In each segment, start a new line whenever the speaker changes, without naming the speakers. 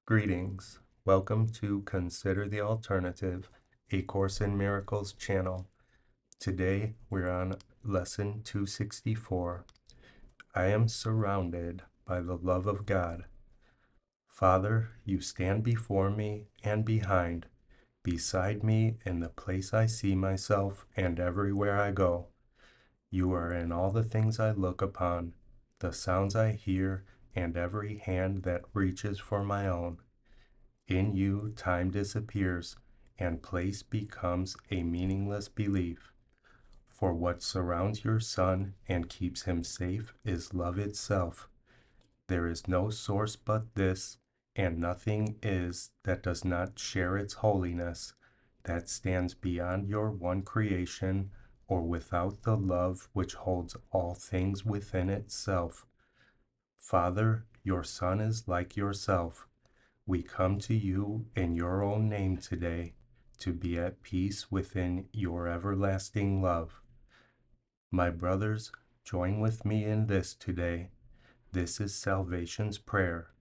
Greetings. Welcome to Consider the Alternative, A Course in Miracles channel. Today we're on Lesson 264. I am surrounded by the love of God. Father, you stand before me and behind, beside me in the place I see myself and everywhere I go. You are in all the things I look upon, the sounds I hear, and every hand that reaches for my own. In you, time disappears, and place becomes a meaningless belief. For what surrounds your Son and keeps him safe is love itself. There is no source but this, and nothing is that does not share its holiness, that stands beyond your one creation, or without the love which holds all things within itself. Father, your Son is like yourself. We come to you in your own name today to be at peace within your everlasting love. My brothers, join with me in this today. This is salvation's prayer.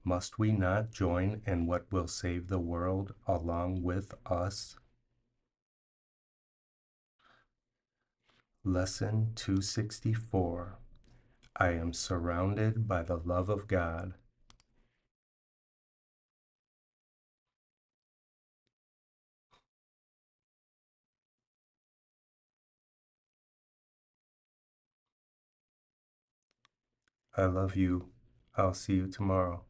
Must we not join in what will save the world along with us? Lesson 264. I am surrounded by the love of God. I love you. I'll see you tomorrow.